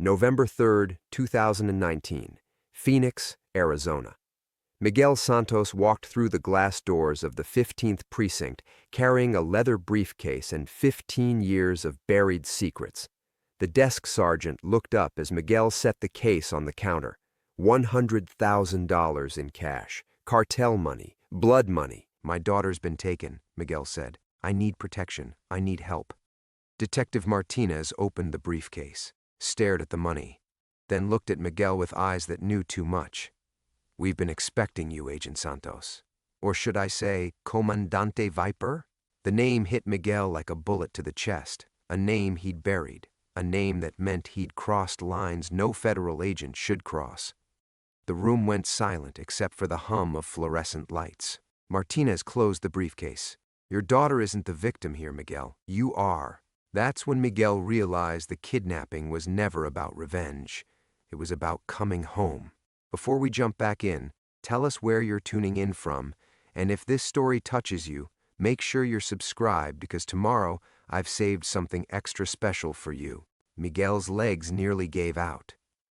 November 3, 2019, Phoenix, Arizona. Miguel Santos walked through the glass doors of the 15th precinct carrying a leather briefcase and 15 years of buried secrets. The desk sergeant looked up as Miguel set the case on the counter. $100,000 in cash, cartel money, blood money. "My daughter's been taken," Miguel said. "I need protection. I need help." Detective Martinez opened the briefcase, stared at the money, then looked at Miguel with eyes that knew too much. "We've been expecting you, Agent Santos. Or should I say, Comandante Viper?" The name hit Miguel like a bullet to the chest, a name he'd buried, a name that meant he'd crossed lines no federal agent should cross. The room went silent except for the hum of fluorescent lights. Martinez closed the briefcase. "Your daughter isn't the victim here, Miguel. You are." That's when Miguel realized the kidnapping was never about revenge. It was about coming home. Before we jump back in, tell us where you're tuning in from, and if this story touches you, make sure you're subscribed because tomorrow I've saved something extra special for you. Miguel's legs nearly gave out.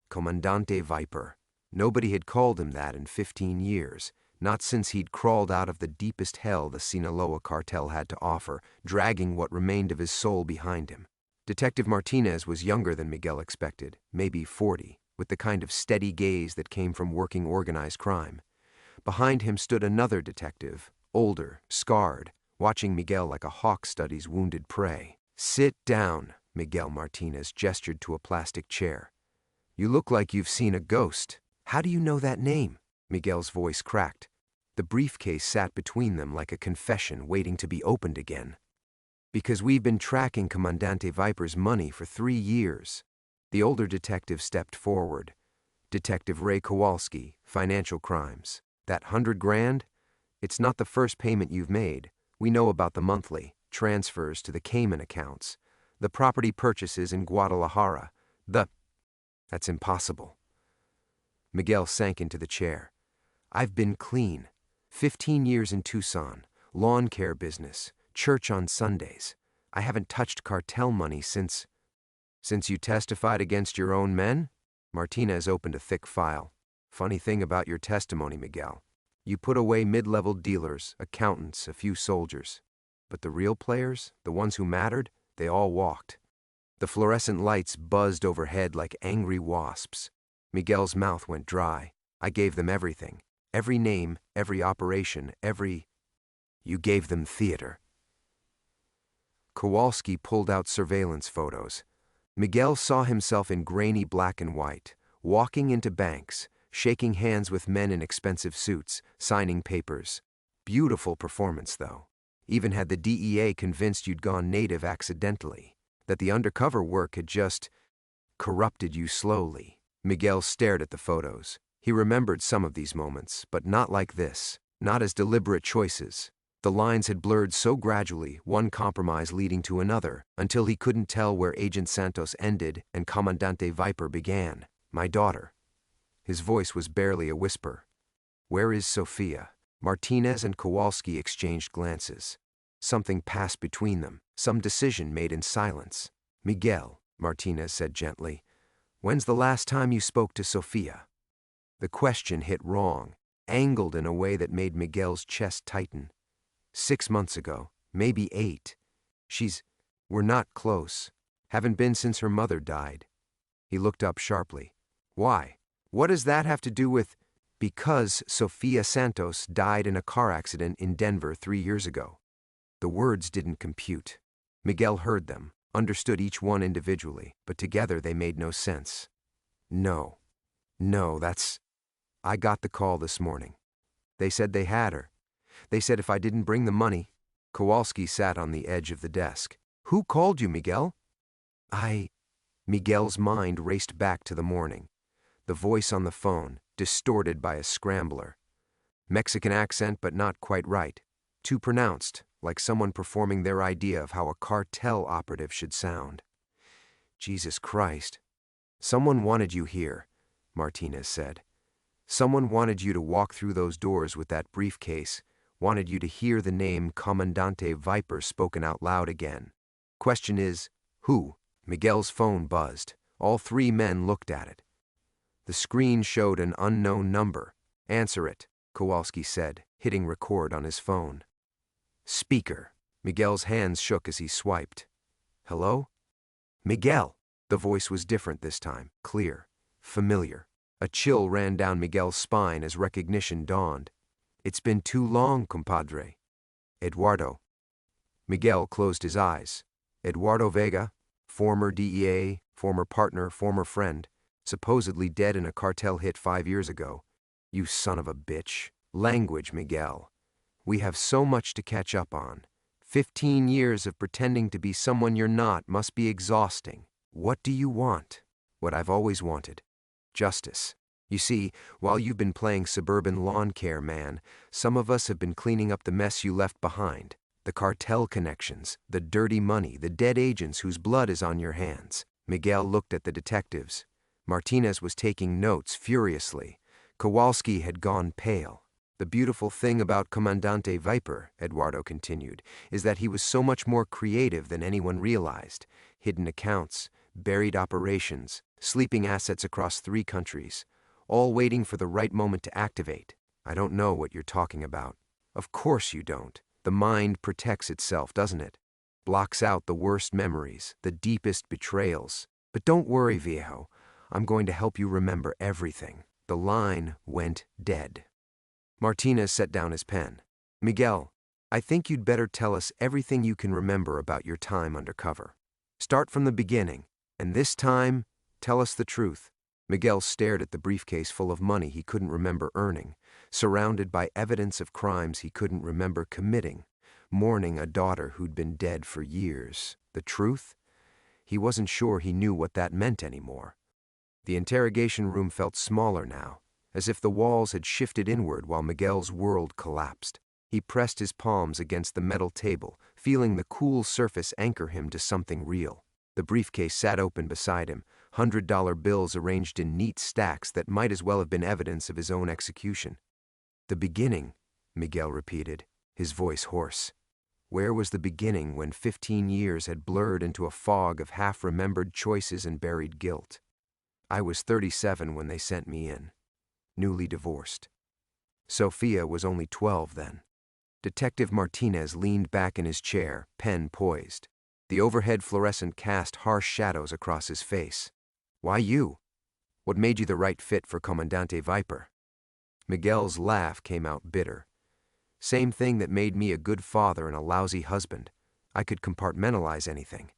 Comandante Viper. Nobody had called him that in 15 years. Not since he'd crawled out of the deepest hell the Sinaloa cartel had to offer, dragging what remained of his soul behind him. Detective Martinez was younger than Miguel expected, maybe 40, with the kind of steady gaze that came from working organized crime. Behind him stood another detective, older, scarred, watching Miguel like a hawk studies wounded prey. "Sit down," Miguel Martinez gestured to a plastic chair. "You look like you've seen a ghost. How do you know that name?" Miguel's voice cracked. The briefcase sat between them like a confession waiting to be opened again. "Because we've been tracking Comandante Viper's money for 3 years. The older detective stepped forward. "Detective Ray Kowalski, Financial Crimes. That 100 grand? It's not the first payment you've made. We know about the monthly, transfers to the Cayman accounts, the property purchases in Guadalajara, That's impossible." Miguel sank into the chair. "I've been clean. 15 years in Tucson, lawn care business, church on Sundays. I haven't touched cartel money since you testified against your own men?" Martinez opened a thick file. "Funny thing about your testimony, Miguel. You put away mid-level dealers, accountants, a few soldiers. But the real players, the ones who mattered, they all walked." The fluorescent lights buzzed overhead like angry wasps. Miguel's mouth went dry. "I gave them everything. Every name, every operation, You gave them theater." Kowalski pulled out surveillance photos. Miguel saw himself in grainy black and white, walking into banks, shaking hands with men in expensive suits, signing papers. Beautiful performance, though. Even had the DEA convinced you'd gone native accidentally, that the undercover work had just corrupted you slowly. Miguel stared at the photos. He remembered some of these moments, but not like this, not as deliberate choices. The lines had blurred so gradually, one compromise leading to another, until he couldn't tell where Agent Santos ended and Comandante Viper began. "My daughter." His voice was barely a whisper. "Where is Sofia?" Martinez and Kowalski exchanged glances. Something passed between them, some decision made in silence. "Miguel," Martinez said gently, "when's the last time you spoke to Sofia?" The question hit wrong, angled in a way that made Miguel's chest tighten. 6 months ago, maybe 8. We're not close. Haven't been since her mother died." He looked up sharply. "Why? What does that have to do with—" "Because Sofia Santos died in a car accident in Denver 3 years ago." The words didn't compute. Miguel heard them, understood each one individually, but together they made no sense. No, I got the call this morning. They said they had her. They said if I didn't bring the money." Kowalski sat on the edge of the desk. "Who called you, Miguel?" Miguel's mind raced back to the morning. The voice on the phone, distorted by a scrambler. Mexican accent, but not quite right. Too pronounced, like someone performing their idea of how a cartel operative should sound. "Jesus Christ. Someone wanted you here," Martinez said. "Someone wanted you to walk through those doors with that briefcase, wanted you to hear the name Comandante Viper spoken out loud again. Question is, who?" Miguel's phone buzzed. All three men looked at it. The screen showed an unknown number. "Answer it," Kowalski said, hitting record on his phone. "Speaker." Miguel's hands shook as he swiped. "Hello?" "Miguel." The voice was different this time, clear, familiar. A chill ran down Miguel's spine as recognition dawned. "It's been too long, compadre." "Eduardo." Miguel closed his eyes. Eduardo Vega, former DEA, former partner, former friend, supposedly dead in a cartel hit 5 years ago. "You son of a bitch." "Language, Miguel. We have so much to catch up on. 15 years of pretending to be someone you're not must be exhausting. What do you want?" "What I've always wanted. Justice. You see, while you've been playing suburban lawn care man, some of us have been cleaning up the mess you left behind. The cartel connections, the dirty money, the dead agents whose blood is on your hands." Miguel looked at the detectives. Martinez was taking notes furiously. Kowalski had gone pale. "The beautiful thing about Comandante Viper," Eduardo continued, "is that he was so much more creative than anyone realized. Hidden accounts, buried operations, sleeping assets across 3 countries, all waiting for the right moment to activate. I don't know what you're talking about." "Of course you don't. The mind protects itself, doesn't it? Blocks out the worst memories, the deepest betrayals. But don't worry, viejo. I'm going to help you remember everything." The line went dead. Martinez set down his pen. "Miguel, I think you'd better tell us everything you can remember about your time undercover. Start from the beginning, and this time, tell us the truth." Miguel stared at the briefcase full of money he couldn't remember earning, surrounded by evidence of crimes he couldn't remember committing, mourning a daughter who'd been dead for years. The truth? He wasn't sure he knew what that meant anymore. The interrogation room felt smaller now, as if the walls had shifted inward while Miguel's world collapsed. He pressed his palms against the metal table, feeling the cool surface anchor him to something real. The briefcase sat open beside him, $100 bills arranged in neat stacks that might as well have been evidence of his own execution. "The beginning," Miguel repeated, his voice hoarse. Where was the beginning when 15 years had blurred into a fog of half-remembered choices and buried guilt? "I was 37 when they sent me in. Newly divorced. Sophia was only 12 then." Detective Martinez leaned back in his chair, pen poised. The overhead fluorescent cast harsh shadows across his face. "Why you? What made you the right fit for Comandante Viper?" Miguel's laugh came out bitter. "Same thing that made me a good father and a lousy husband. I could compartmentalize anything.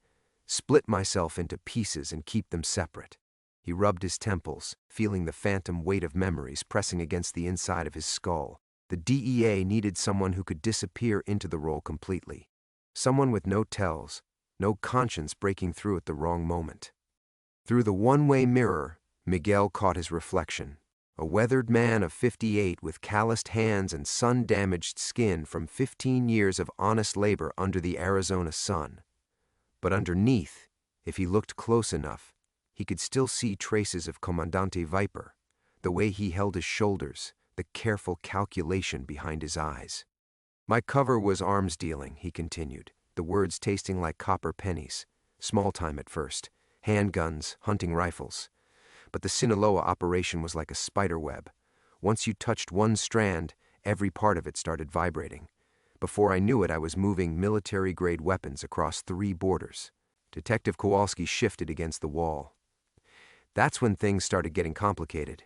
Split myself into pieces and keep them separate." He rubbed his temples, feeling the phantom weight of memories pressing against the inside of his skull. The DEA needed someone who could disappear into the role completely. Someone with no tells, no conscience breaking through at the wrong moment. Through the one-way mirror, Miguel caught his reflection. A weathered man of 58 with calloused hands and sun-damaged skin from 15 years of honest labor under the Arizona sun. But underneath, if he looked close enough, he could still see traces of Comandante Viper, the way he held his shoulders, the careful calculation behind his eyes. "My cover was arms dealing," he continued, the words tasting like copper pennies. "Small time at first. Handguns, hunting rifles. But the Sinaloa operation was like a spider web. Once you touched one strand, every part of it started vibrating. Before I knew it, I was moving military-grade weapons across 3 borders." Detective Kowalski shifted against the wall. "That's when things started getting complicated."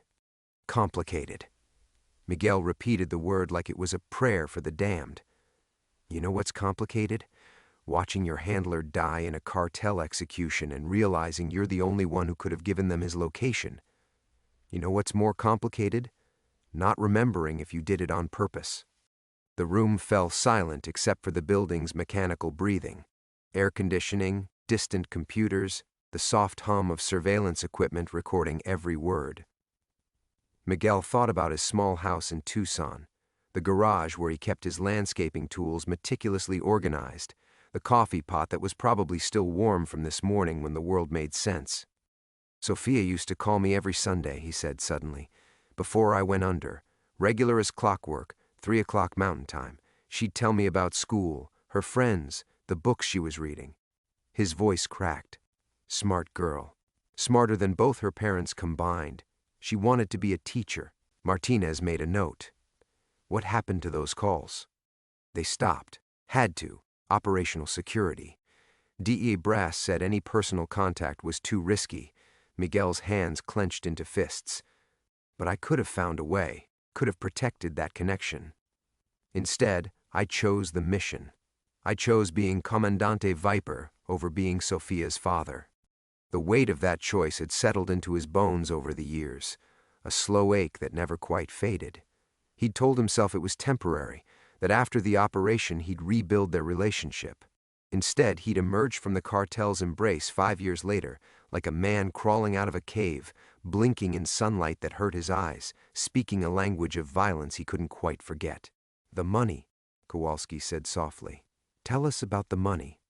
"Complicated." Miguel repeated the word like it was a prayer for the damned. "You know what's complicated? Watching your handler die in a cartel execution and realizing you're the only one who could have given them his location. You know what's more complicated? Not remembering if you did it on purpose." The room fell silent except for the building's mechanical breathing. Air conditioning, distant computers, the soft hum of surveillance equipment recording every word. Miguel thought about his small house in Tucson, the garage where he kept his landscaping tools meticulously organized, the coffee pot that was probably still warm from this morning when the world made sense. "Sophia used to call me every Sunday," he said suddenly, "before I went under, regular as clockwork, 3 o'clock Mountain Time. She'd tell me about school, her friends, the books she was reading." His voice cracked. "Smart girl. Smarter than both her parents combined. She wanted to be a teacher. Martinez made a note. What happened to those calls? They stopped. Had to. Operational security. DEA brass said any personal contact was too risky. Miguel's hands clenched into fists. But I could have found a way, could have protected that connection. Instead, I chose the mission. I chose being Comandante Viper over being Sophia's father. The weight of that choice had settled into his bones over the years, a slow ache that never quite faded. He'd told himself it was temporary, that after the operation he'd rebuild their relationship. Instead, he'd emerged from the cartel's embrace 5 years later, like a man crawling out of a cave, blinking in sunlight that hurt his eyes, speaking a language of violence he couldn't quite forget. The money, Kowalski said softly. Tell us about the money.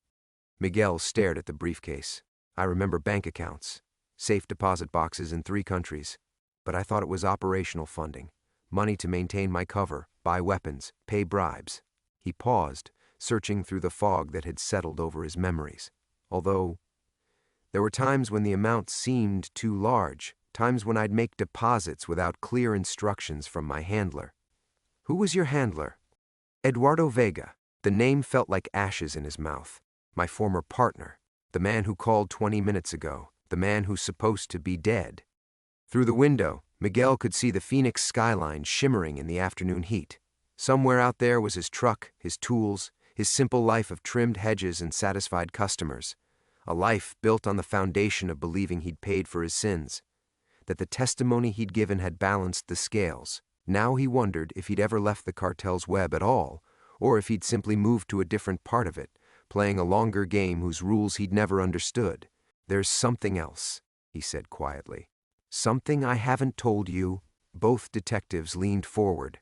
Miguel stared at the briefcase. I remember bank accounts, safe deposit boxes in 3 countries, but I thought it was operational funding, money to maintain my cover, buy weapons, pay bribes. He paused, searching through the fog that had settled over his memories. Although there were times when the amount seemed too large, times when I'd make deposits without clear instructions from my handler. Who was your handler? Eduardo Vega. The name felt like ashes in his mouth. My former partner. The man who called 20 minutes ago. The man who's supposed to be dead. Through the window, Miguel could see the Phoenix skyline shimmering in the afternoon heat. Somewhere out there was his truck, his tools, his simple life of trimmed hedges and satisfied customers. A life built on the foundation of believing he'd paid for his sins. That the testimony he'd given had balanced the scales. Now he wondered if he'd ever left the cartel's web at all, or if he'd simply moved to a different part of it, playing a longer game whose rules he'd never understood. There's something else, he said quietly. Something I haven't told you. Both detectives leaned forward.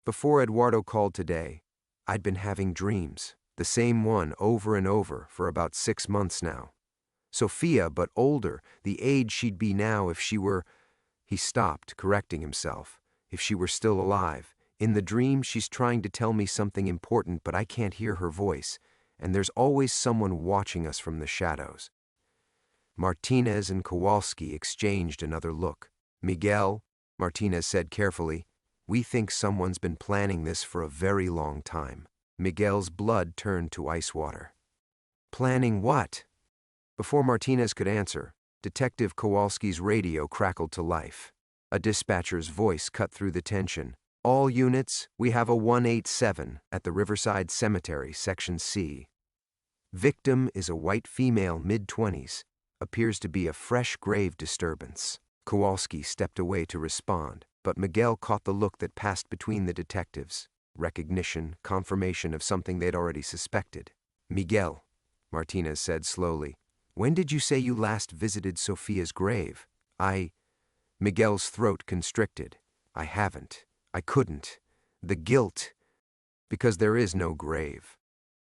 Before Eduardo called today, I'd been having dreams, the same one over and over for about 6 months now. Sophia, but older, the age she'd be now if she were... He stopped, correcting himself. If she were still alive. In the dream, she's trying to tell me something important, but I can't hear her voice, and there's always someone watching us from the shadows. Martinez and Kowalski exchanged another look. Miguel, Martinez said carefully, we think someone's been planning this for a very long time. Miguel's blood turned to ice water. Planning what? Before Martinez could answer, Detective Kowalski's radio crackled to life. A dispatcher's voice cut through the tension. All units, we have a 187 at the Riverside Cemetery, Section C. Victim is a white female, mid-20s. Appears to be a fresh grave disturbance. Kowalski stepped away to respond, but Miguel caught the look that passed between the detectives. Recognition, confirmation of something they'd already suspected. Miguel, Martinez said slowly, when did you say you last visited Sophia's grave? Miguel's throat constricted. I haven't. I couldn't. The guilt. Because there is no grave.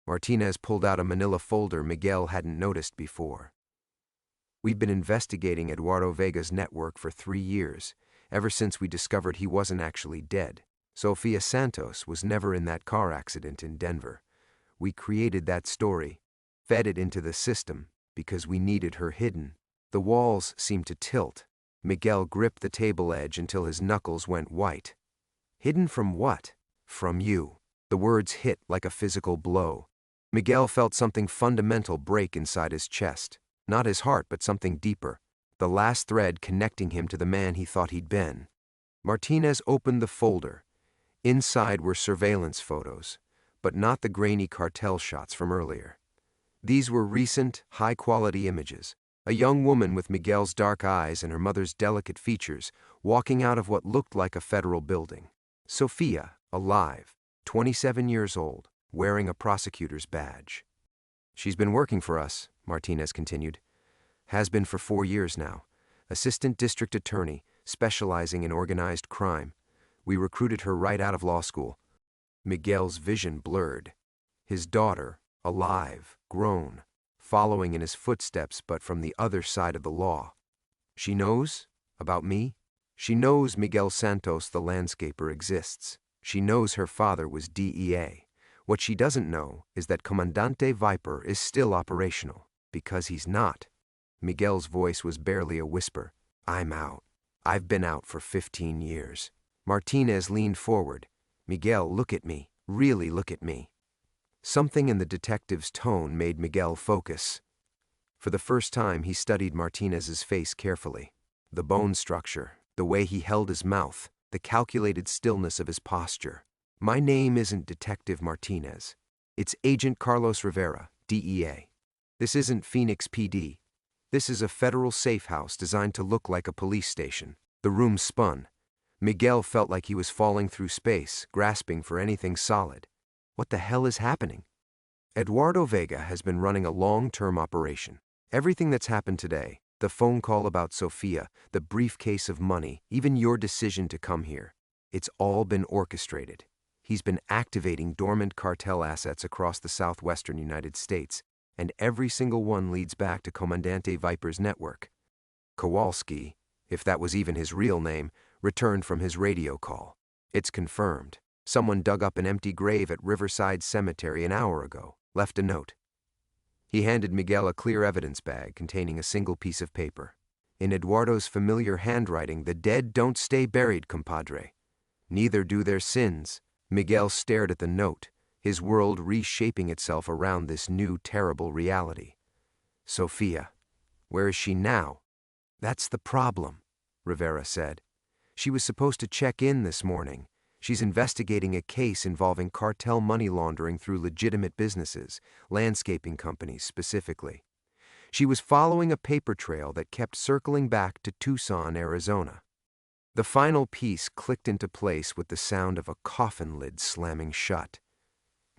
Martinez pulled out a manila folder Miguel hadn't noticed before. We've been investigating Eduardo Vega's network for 3 years, ever since we discovered he wasn't actually dead. Sofia Santos was never in that car accident in Denver. We created that story, fed it into the system, because we needed her hidden. The walls seemed to tilt. Miguel gripped the table edge until his knuckles went white. Hidden from what? From you. The words hit like a physical blow. Miguel felt something fundamental break inside his chest. Not his heart, but something deeper. The last thread connecting him to the man he thought he'd been. Martinez opened the folder. Inside were surveillance photos, but not the grainy cartel shots from earlier. These were recent, high-quality images. A young woman with Miguel's dark eyes and her mother's delicate features walking out of what looked like a federal building. Sophia, alive, 27 years old, wearing a prosecutor's badge. She's been working for us, Martinez continued. Has been for 4 years now. Assistant district attorney, specializing in organized crime. We recruited her right out of law school. Miguel's vision blurred. His daughter, alive, grown, following in his footsteps but from the other side of the law. She knows? About me? She knows Miguel Santos the landscaper exists. She knows her father was DEA. What she doesn't know is that Comandante Viper is still operational, because he's not. Miguel's voice was barely a whisper. I'm out. I've been out for 15 years. Martinez leaned forward. Miguel, look at me. Really look at me. Something in the detective's tone made Miguel focus. For the first time, he studied Martinez's face carefully. The bone structure, the way he held his mouth, the calculated stillness of his posture. My name isn't Detective Martinez. It's Agent Carlos Rivera, DEA. This isn't Phoenix PD. This is a federal safe house designed to look like a police station. The room spun. Miguel felt like he was falling through space, grasping for anything solid. What the hell is happening? Eduardo Vega has been running a long-term operation. Everything that's happened today, the phone call about Sofia, the briefcase of money, even your decision to come here, it's all been orchestrated. He's been activating dormant cartel assets across the southwestern United States, and every single one leads back to Comandante Viper's network. Kowalski, if that was even his real name, returned from his radio call. It's confirmed. Someone dug up an empty grave at Riverside Cemetery an hour ago, left a note. He handed Miguel a clear evidence bag containing a single piece of paper. In Eduardo's familiar handwriting, the dead don't stay buried, compadre. Neither do their sins. Miguel stared at the note, his world reshaping itself around this new terrible reality. Sofia, where is she now? That's the problem, Rivera said. She was supposed to check in this morning. She's investigating a case involving cartel money laundering through legitimate businesses, landscaping companies specifically. She was following a paper trail that kept circling back to Tucson, Arizona. The final piece clicked into place with the sound of a coffin lid slamming shut.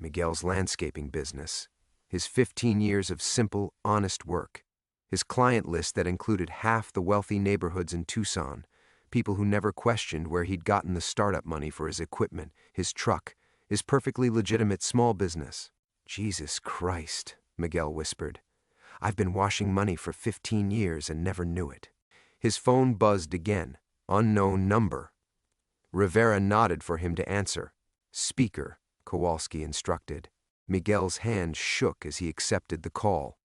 Miguel's landscaping business, his 15 years of simple, honest work, his client list that included half the wealthy neighborhoods in Tucson, people who never questioned where he'd gotten the startup money for his equipment, his truck, his perfectly legitimate small business. Jesus Christ, Miguel whispered. I've been washing money for 15 years and never knew it. His phone buzzed again. Unknown number. Rivera nodded for him to answer. Speaker, Kowalski instructed. Miguel's hand shook as he accepted the call.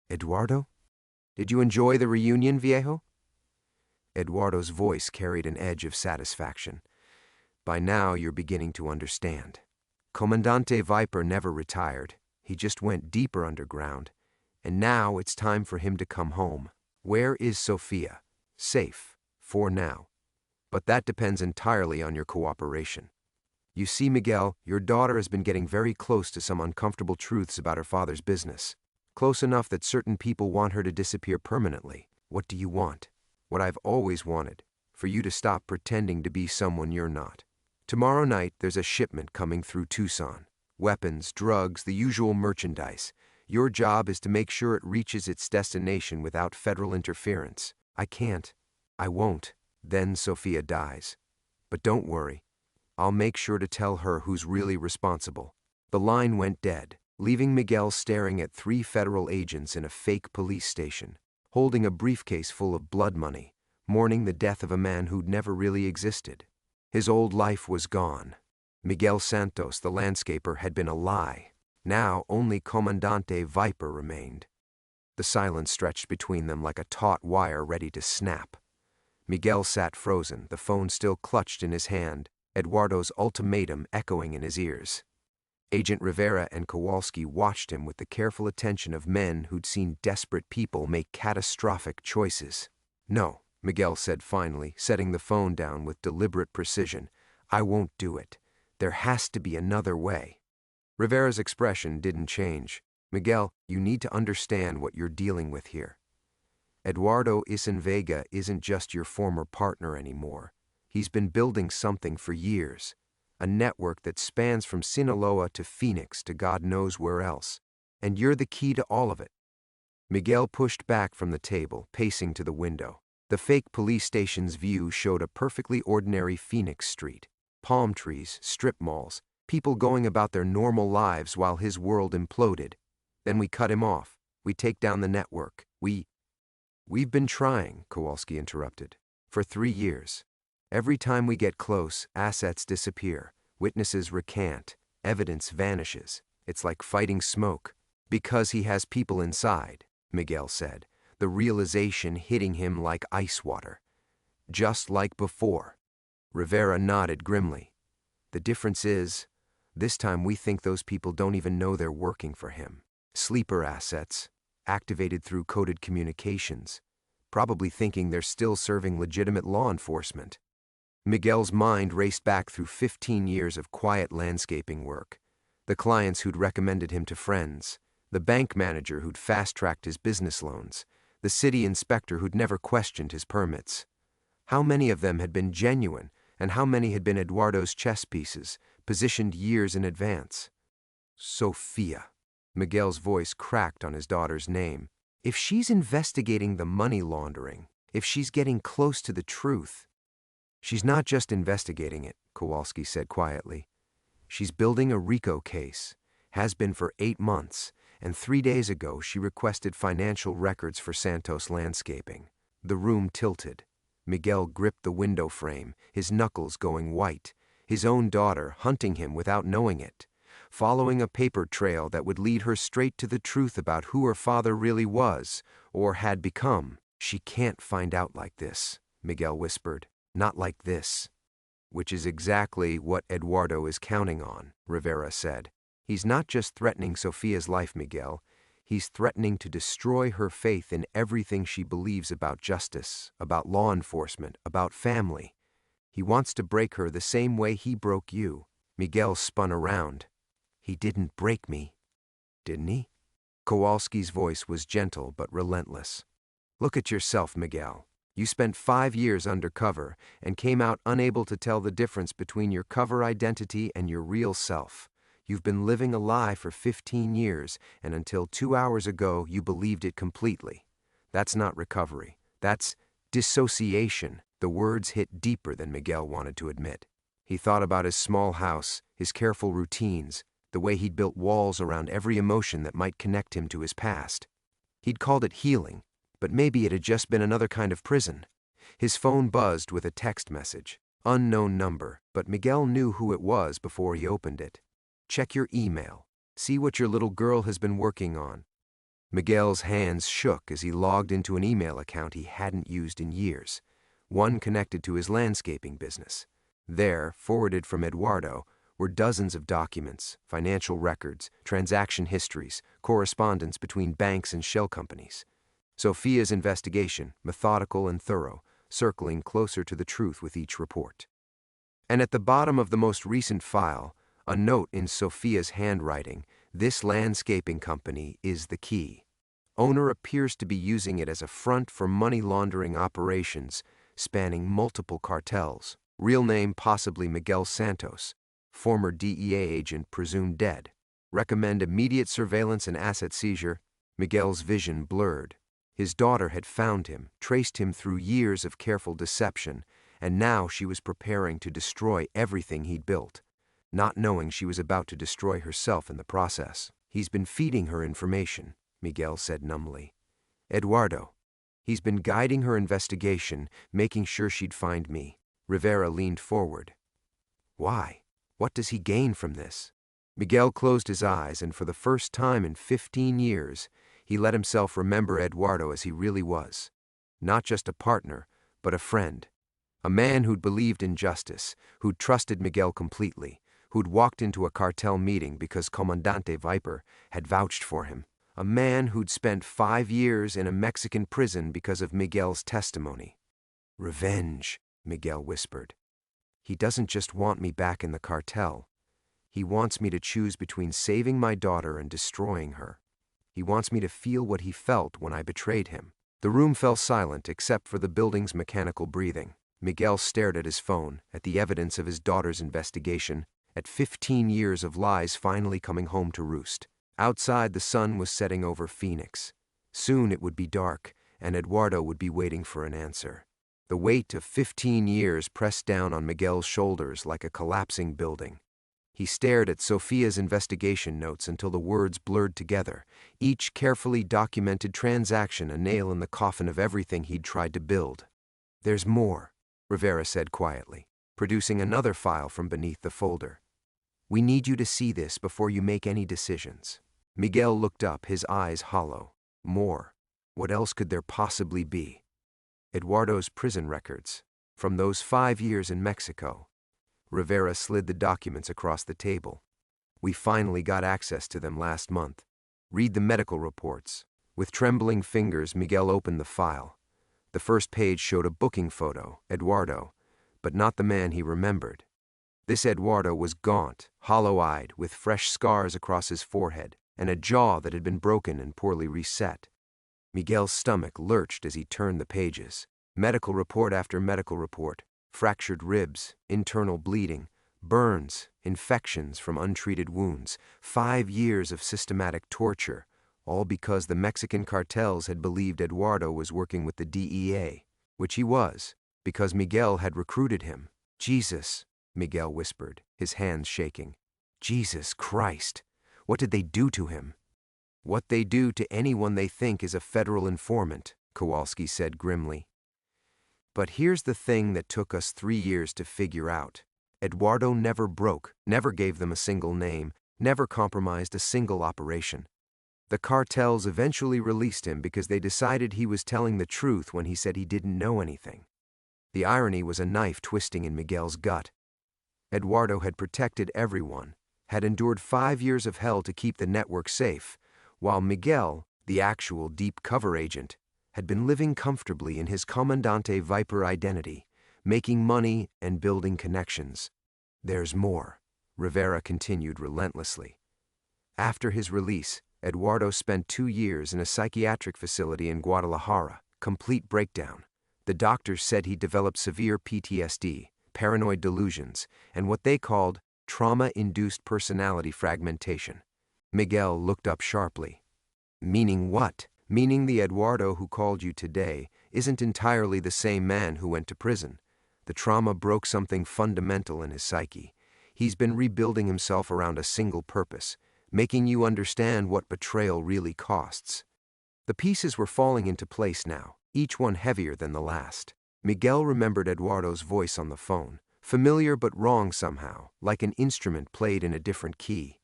Eduardo? Did you enjoy the reunion, viejo? Eduardo's voice carried an edge of satisfaction. By now you're beginning to understand. Comandante Viper never retired. He just went deeper underground. And now it's time for him to come home. Where is Sofia? Safe. For now. But that depends entirely on your cooperation. You see, Miguel, your daughter has been getting very close to some uncomfortable truths about her father's business. Close enough that certain people want her to disappear permanently. What do you want? What I've always wanted. For you to stop pretending to be someone you're not. Tomorrow night, there's a shipment coming through Tucson. Weapons, drugs, the usual merchandise. Your job is to make sure it reaches its destination without federal interference. I can't. I won't. Then Sofia dies. But don't worry. I'll make sure to tell her who's really responsible. The line went dead, leaving Miguel staring at 3 federal agents in a fake police station, holding a briefcase full of blood money, mourning the death of a man who'd never really existed. His old life was gone. Miguel Santos, the landscaper, had been a lie. Now only Comandante Viper remained. The silence stretched between them like a taut wire ready to snap. Miguel sat frozen, the phone still clutched in his hand, Eduardo's ultimatum echoing in his ears. Agent Rivera and Kowalski watched him with the careful attention of men who'd seen desperate people make catastrophic choices. No, Miguel said finally, setting the phone down with deliberate precision. I won't do it. There has to be another way. Rivera's expression didn't change. Miguel, you need to understand what you're dealing with here. Eduardo Vega isn't just your former partner anymore. He's been building something for years. A network that spans from Sinaloa to Phoenix to God knows where else. And you're the key to all of it. Miguel pushed back from the table, pacing to the window. The fake police station's view showed a perfectly ordinary Phoenix street. Palm trees, strip malls, people going about their normal lives while his world imploded. Then we cut him off. We take down the network. We've been trying, Kowalski interrupted, for 3 years. Every time we get close, assets disappear, witnesses recant, evidence vanishes. It's like fighting smoke. Because he has people inside, Miguel said. the realization hitting him like ice water. Just like before. Rivera nodded grimly. The difference is, this time we think those people don't even know they're working for him. Sleeper assets, activated through coded communications, probably thinking they're still serving legitimate law enforcement. Miguel's mind raced back through 15 years of quiet landscaping work, the clients who'd recommended him to friends, the bank manager who'd fast-tracked his business loans, the city inspector who'd never questioned his permits. How many of them had been genuine, and how many had been Eduardo's chess pieces, positioned years in advance? Sophia. Miguel's voice cracked on his daughter's name. If she's investigating the money laundering, if she's getting close to the truth. She's not just investigating it, Kowalski said quietly. She's building a RICO case, has been for 8 months, and 3 days ago she requested financial records for Santos Landscaping. The room tilted. Miguel gripped the window frame, his knuckles going white, his own daughter hunting him without knowing it, following a paper trail that would lead her straight to the truth about who her father really was, or had become. She can't find out like this, Miguel whispered. Not like this. Which is exactly what Eduardo is counting on, Rivera said. He's not just threatening Sophia's life, Miguel. He's threatening to destroy her faith in everything she believes about justice, about law enforcement, about family. He wants to break her the same way he broke you. Miguel spun around. He didn't break me, didn't he? Kowalski's voice was gentle but relentless. Look at yourself, Miguel. You spent 5 years undercover and came out unable to tell the difference between your cover identity and your real self. You've been living a lie for 15 years, and until 2 hours ago you believed it completely. That's not recovery. That's dissociation. The words hit deeper than Miguel wanted to admit. He thought about his small house, his careful routines, the way he'd built walls around every emotion that might connect him to his past. He'd called it healing, but maybe it had just been another kind of prison. His phone buzzed with a text message. Unknown number, but Miguel knew who it was before he opened it. Check your email. See what your little girl has been working on. Miguel's hands shook as he logged into an email account he hadn't used in years, one connected to his landscaping business. There, forwarded from Eduardo, were dozens of documents, financial records, transaction histories, correspondence between banks and shell companies. Sophia's investigation, methodical and thorough, circling closer to the truth with each report. And at the bottom of the most recent file, a note in Sophia's handwriting, this landscaping company is the key. Owner appears to be using it as a front for money laundering operations spanning multiple cartels. Real name possibly Miguel Santos, former DEA agent presumed dead. Recommend immediate surveillance and asset seizure. Miguel's vision blurred. His daughter had found him, traced him through years of careful deception, and now she was preparing to destroy everything he'd built, not knowing she was about to destroy herself in the process. He's been feeding her information, Miguel said numbly. Eduardo. He's been guiding her investigation, making sure she'd find me. Rivera leaned forward. Why? What does he gain from this? Miguel closed his eyes, and for the first time in 15 years, he let himself remember Eduardo as he really was. Not just a partner, but a friend. A man who'd believed in justice, who'd trusted Miguel completely, who'd walked into a cartel meeting because Comandante Viper had vouched for him. A man who'd spent 5 years in a Mexican prison because of Miguel's testimony. Revenge, Miguel whispered. He doesn't just want me back in the cartel. He wants me to choose between saving my daughter and destroying her. He wants me to feel what he felt when I betrayed him. The room fell silent except for the building's mechanical breathing. Miguel stared at his phone, at the evidence of his daughter's investigation, at 15 years of lies finally coming home to roost. Outside, the sun was setting over Phoenix. Soon it would be dark, and Eduardo would be waiting for an answer. The weight of 15 years pressed down on Miguel's shoulders like a collapsing building. He stared at Sophia's investigation notes until the words blurred together, each carefully documented transaction a nail in the coffin of everything he'd tried to build. There's more, Rivera said quietly, producing another file from beneath the folder. We need you to see this before you make any decisions. Miguel looked up, his eyes hollow. More. What else could there possibly be? Eduardo's prison records. From those 5 years in Mexico. Rivera slid the documents across the table. We finally got access to them last month. Read the medical reports. With trembling fingers, Miguel opened the file. The first page showed a booking photo, Eduardo, but not the man he remembered. This Eduardo was gaunt, hollow-eyed, with fresh scars across his forehead, and a jaw that had been broken and poorly reset. Miguel's stomach lurched as he turned the pages. Medical report after medical report. Fractured ribs, internal bleeding, burns, infections from untreated wounds, 5 years of systematic torture, all because the Mexican cartels had believed Eduardo was working with the DEA, which he was, because Miguel had recruited him. Jesus, Miguel whispered, his hands shaking. Jesus Christ, what did they do to him? What they do to anyone they think is a federal informant, Kowalski said grimly. But here's the thing that took us 3 years to figure out. Eduardo never broke, never gave them a single name, never compromised a single operation. The cartels eventually released him because they decided he was telling the truth when he said he didn't know anything. The irony was a knife twisting in Miguel's gut. Eduardo had protected everyone, had endured 5 years of hell to keep the network safe, while Miguel, the actual deep cover agent, had been living comfortably in his Comandante Viper identity, making money and building connections. There's more, Rivera continued relentlessly. After his release, Eduardo spent 2 years in a psychiatric facility in Guadalajara, complete breakdown. The doctors said he developed severe PTSD, paranoid delusions, and what they called trauma-induced personality fragmentation. Miguel looked up sharply. Meaning what? Meaning the Eduardo who called you today isn't entirely the same man who went to prison. The trauma broke something fundamental in his psyche. He's been rebuilding himself around a single purpose, making you understand what betrayal really costs. The pieces were falling into place now, each one heavier than the last. Miguel remembered Eduardo's voice on the phone, familiar but wrong somehow, like an instrument played in a different key.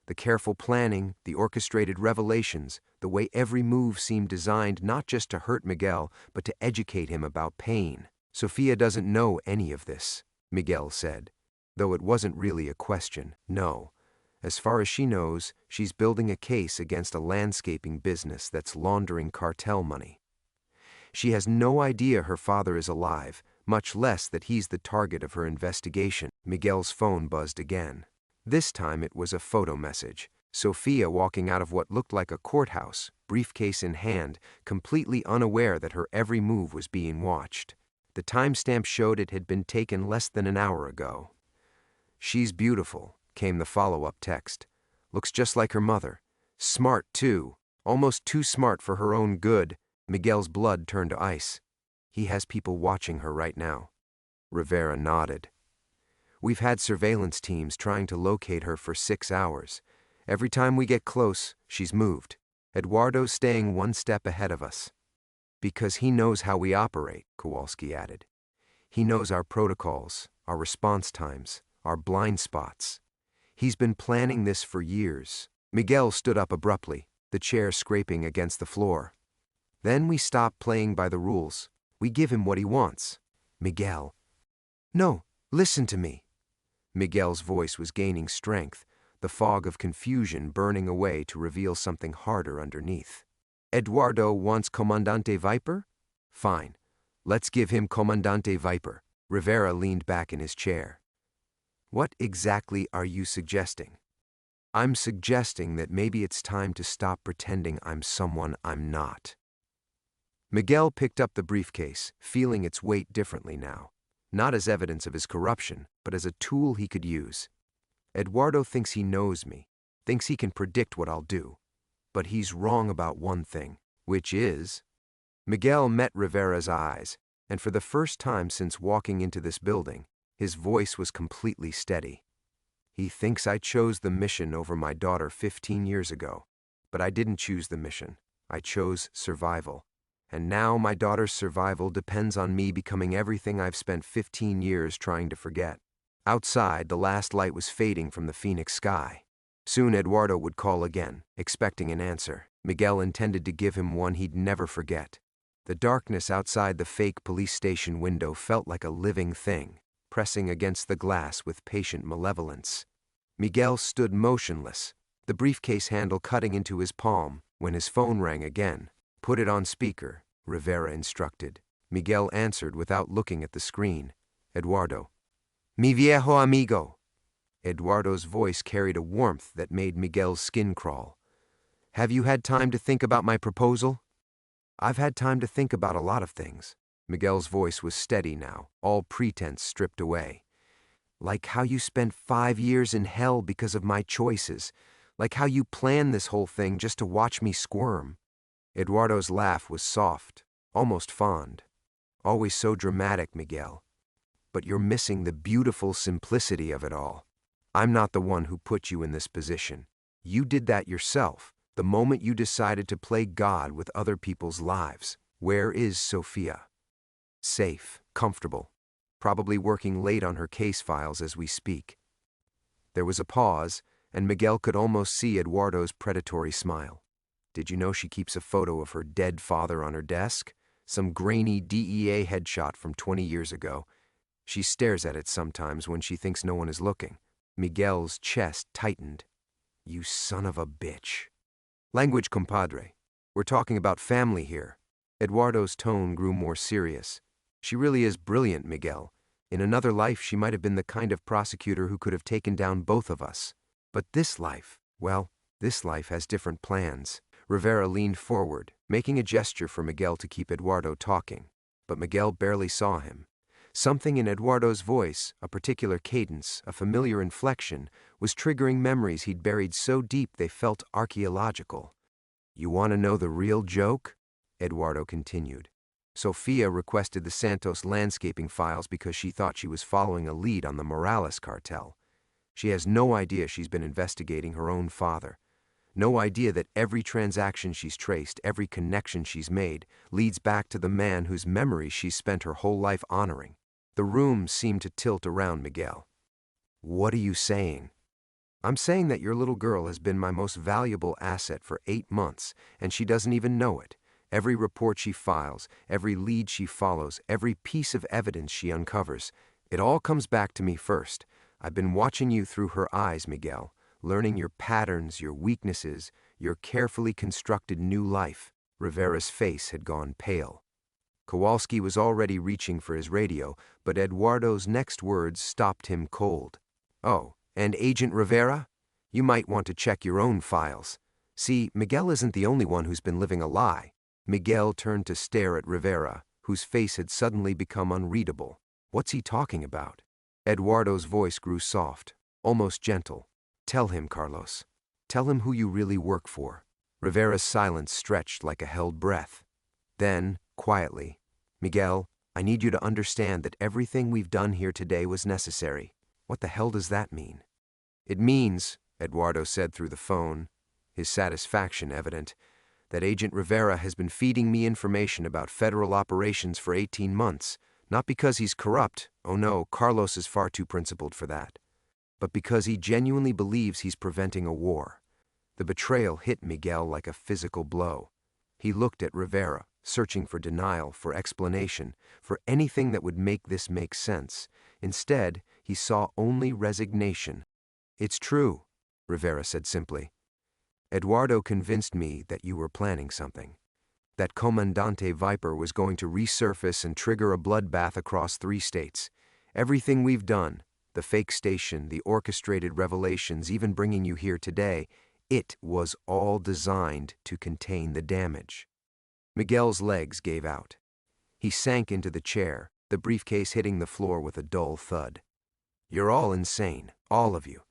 The careful planning, the orchestrated revelations, the way every move seemed designed not just to hurt Miguel, but to educate him about pain. Sofia doesn't know any of this, Miguel said, though it wasn't really a question, no. As far as she knows, she's building a case against a landscaping business that's laundering cartel money. She has no idea her father is alive, much less that he's the target of her investigation. Miguel's phone buzzed again. This time it was a photo message. Sofia walking out of what looked like a courthouse, briefcase in hand, completely unaware that her every move was being watched. The timestamp showed it had been taken less than an hour ago. She's beautiful, came the follow-up text. Looks just like her mother. Smart, too. Almost too smart for her own good. Miguel's blood turned to ice. He has people watching her right now. Rivera nodded. We've had surveillance teams trying to locate her for 6 hours. Every time we get close, she's moved. Eduardo's staying 1 step ahead of us. Because he knows how we operate, Kowalski added. He knows our protocols, our response times, our blind spots. He's been planning this for years. Miguel stood up abruptly, the chair scraping against the floor. Then we stop playing by the rules. We give him what he wants. Miguel. No, listen to me. Miguel's voice was gaining strength, the fog of confusion burning away to reveal something harder underneath. Eduardo wants Comandante Viper? Fine. Let's give him Comandante Viper. Rivera leaned back in his chair. What exactly are you suggesting? I'm suggesting that maybe it's time to stop pretending I'm someone I'm not. Miguel picked up the briefcase, feeling its weight differently now. Not as evidence of his corruption, but as a tool he could use. Eduardo thinks he knows me, thinks he can predict what I'll do. But he's wrong about one thing, which is... Miguel met Rivera's eyes, and for the first time since walking into this building, his voice was completely steady. He thinks I chose the mission over my daughter 15 years ago, but I didn't choose the mission. I chose survival. And now my daughter's survival depends on me becoming everything I've spent 15 years trying to forget. Outside, the last light was fading from the Phoenix sky. Soon Eduardo would call again, expecting an answer. Miguel intended to give him one he'd never forget. The darkness outside the fake police station window felt like a living thing, pressing against the glass with patient malevolence. Miguel stood motionless, the briefcase handle cutting into his palm, when his phone rang again. "Put it on speaker," Rivera instructed. Miguel answered without looking at the screen. "Eduardo." "Mi viejo amigo." Eduardo's voice carried a warmth that made Miguel's skin crawl. "Have you had time to think about my proposal?" "I've had time to think about a lot of things." Miguel's voice was steady now, all pretense stripped away. "Like how you spent 5 years in hell because of my choices. Like how you planned this whole thing just to watch me squirm." Eduardo's laugh was soft, almost fond. "Always so dramatic, Miguel. But you're missing the beautiful simplicity of it all. I'm not the one who put you in this position. You did that yourself, the moment you decided to play God with other people's lives. Where is Sofia?" "Safe, comfortable, probably working late on her case files as we speak." There was a pause, and Miguel could almost see Eduardo's predatory smile. "Did you know she keeps a photo of her dead father on her desk? Some grainy DEA headshot from 20 years ago. She stares at it sometimes when she thinks no one is looking." Miguel's chest tightened. "You son of a bitch." "Language, compadre. We're talking about family here." Eduardo's tone grew more serious. "She really is brilliant, Miguel. In another life, she might have been the kind of prosecutor who could have taken down both of us. But this life, well, this life has different plans." Rivera leaned forward, making a gesture for Miguel to keep Eduardo talking. But Miguel barely saw him. Something in Eduardo's voice, a particular cadence, a familiar inflection, was triggering memories he'd buried so deep they felt archaeological. "You want to know the real joke?" Eduardo continued. "Sofia requested the Santos landscaping files because she thought she was following a lead on the Morales cartel. She has no idea she's been investigating her own father. No idea that every transaction she's traced, every connection she's made, leads back to the man whose memory she's spent her whole life honoring." The room seemed to tilt around Miguel. "What are you saying?" "I'm saying that your little girl has been my most valuable asset for 8 months, and she doesn't even know it. Every report she files, every lead she follows, every piece of evidence she uncovers, it all comes back to me first. I've been watching you through her eyes, Miguel, learning your patterns, your weaknesses, your carefully constructed new life." Rivera's face had gone pale. Kowalski was already reaching for his radio, but Eduardo's next words stopped him cold. "Oh, and Agent Rivera? You might want to check your own files. See, Miguel isn't the only one who's been living a lie." Miguel turned to stare at Rivera, whose face had suddenly become unreadable. "What's he talking about?" Eduardo's voice grew soft, almost gentle. "Tell him, Carlos. Tell him who you really work for." Rivera's silence stretched like a held breath. Then, quietly, "Miguel, I need you to understand that everything we've done here today was necessary." "What the hell does that mean?" "It means," Eduardo said through the phone, his satisfaction evident, "that Agent Rivera has been feeding me information about federal operations for 18 months, not because he's corrupt, oh no, Carlos is far too principled for that, but because he genuinely believes he's preventing a war." The betrayal hit Miguel like a physical blow. He looked at Rivera, searching for denial, for explanation, for anything that would make this make sense. Instead, he saw only resignation. "It's true," Rivera said simply. "Eduardo convinced me that you were planning something. That Comandante Viper was going to resurface and trigger a bloodbath across 3 states. Everything we've done, the fake station, the orchestrated revelations, even bringing you here today, it was all designed to contain the damage." Miguel's legs gave out. He sank into the chair, the briefcase hitting the floor with a dull thud. "You're all insane, all of you.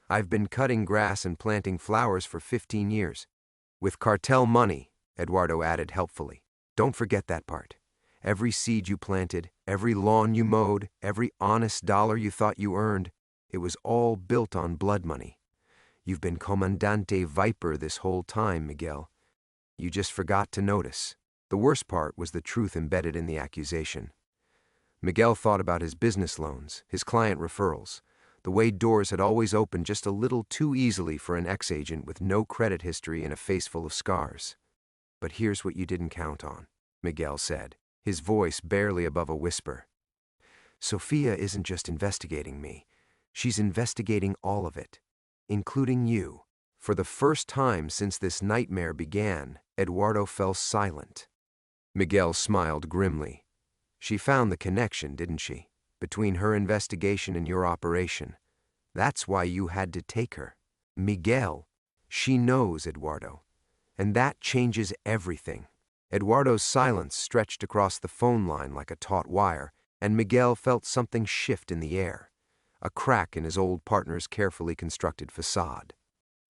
I've been cutting grass and planting flowers for 15 years. With cartel money," Eduardo added helpfully. "Don't forget that part. Every seed you planted, every lawn you mowed, every honest dollar you thought you earned, it was all built on blood money. You've been Comandante Viper this whole time, Miguel. You just forgot to notice." The worst part was the truth embedded in the accusation. Miguel thought about his business loans, his client referrals, The way doors had always opened just a little too easily for an ex-agent with no credit history and a face full of scars. "But here's what you didn't count on," Miguel said, his voice barely above a whisper. "Sophia isn't just investigating me. She's investigating all of it, including you." For the first time since this nightmare began, Eduardo fell silent. Miguel smiled grimly. "She found the connection, didn't she, between her investigation and your operation? That's why you had to take her." "Miguel, she knows, Eduardo. And that changes everything." Eduardo's silence stretched across the phone line like a taut wire, and Miguel felt something shift in the air, a crack in his old partner's carefully constructed facade.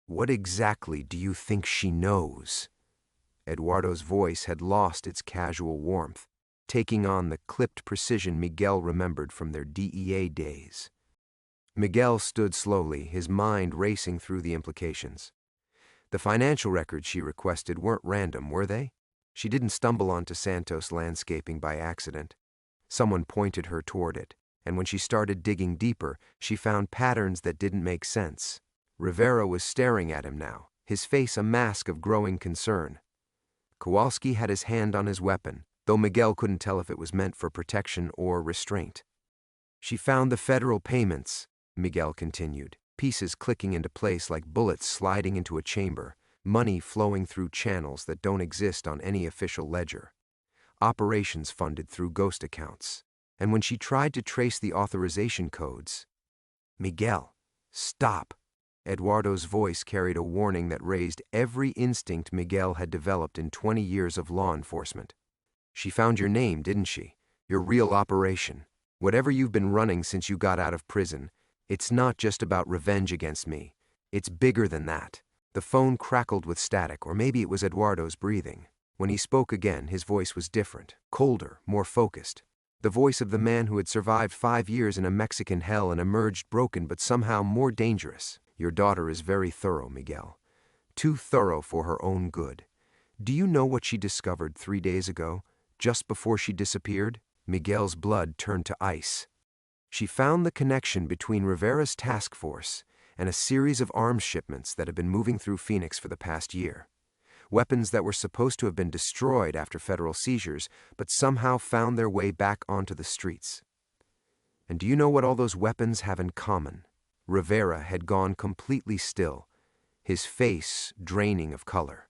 "What exactly do you think she knows?" Eduardo's voice had lost its casual warmth, taking on the clipped precision Miguel remembered from their DEA days. Miguel stood slowly, his mind racing through the implications. The financial records she requested weren't random, were they? She didn't stumble onto Santos Landscaping by accident. Someone pointed her toward it, and when she started digging deeper, she found patterns that didn't make sense. Rivera was staring at him now, his face a mask of growing concern. Kowalski had his hand on his weapon, though Miguel couldn't tell if it was meant for protection or restraint. "She found the federal payments," Miguel continued, pieces clicking into place like bullets sliding into a chamber, money flowing through channels that don't exist on any official ledger. Operations funded through ghost accounts. And when she tried to trace the authorization codes... "Miguel, stop!" Eduardo's voice carried a warning that raised every instinct Miguel had developed in 20 years of law enforcement. "She found your name, didn't she? Your real operation. Whatever you've been running since you got out of prison. It's not just about revenge against me. It's bigger than that." The phone crackled with static, or maybe it was Eduardo's breathing. When he spoke again, his voice was different, colder, more focused. The voice of the man who had survived 5 years in a Mexican hell and emerged broken but somehow more dangerous. "Your daughter is very thorough, Miguel. Too thorough for her own good. Do you know what she discovered 3 days ago, just before she disappeared?" Miguel's blood turned to ice. "She found the connection between Rivera's task force and a series of arms shipments that have been moving through Phoenix for the past year. Weapons that were supposed to have been destroyed after federal seizures, but somehow found their way back onto the streets. And do you know what all those weapons have in common?" Rivera had gone completely still, his face draining of color.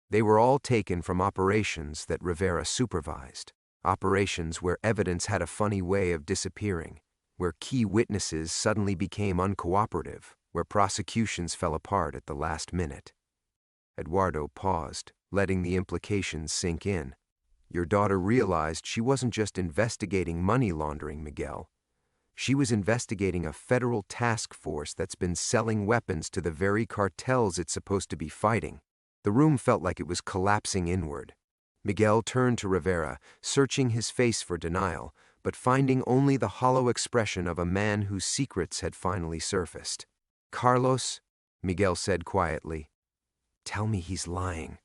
"They were all taken from operations that Rivera supervised, operations where evidence had a funny way of disappearing, where key witnesses suddenly became uncooperative, where prosecutions fell apart at the last minute." Eduardo paused, letting the implications sink in. "Your daughter realized she wasn't just investigating money laundering, Miguel. She was investigating a federal task force that's been selling weapons to the very cartels it's supposed to be fighting." The room felt like it was collapsing inward. Miguel turned to Rivera, searching his face for denial, but finding only the hollow expression of a man whose secrets had finally surfaced. "Carlos," Miguel said quietly, "tell me he's lying."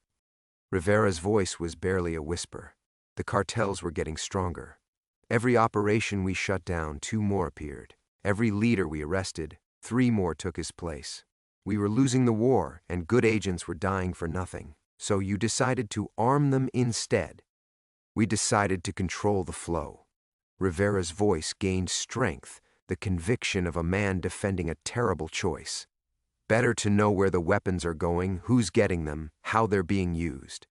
Rivera's voice was barely a whisper. The cartels were getting stronger. Every operation we shut down, 2 more appeared. Every leader we arrested, 3 more took his place. We were losing the war, and good agents were dying for nothing. So you decided to arm them instead. We decided to control the flow." Rivera's voice gained strength, the conviction of a man defending a terrible choice. "Better to know where the weapons are going, who's getting them, how they're being used.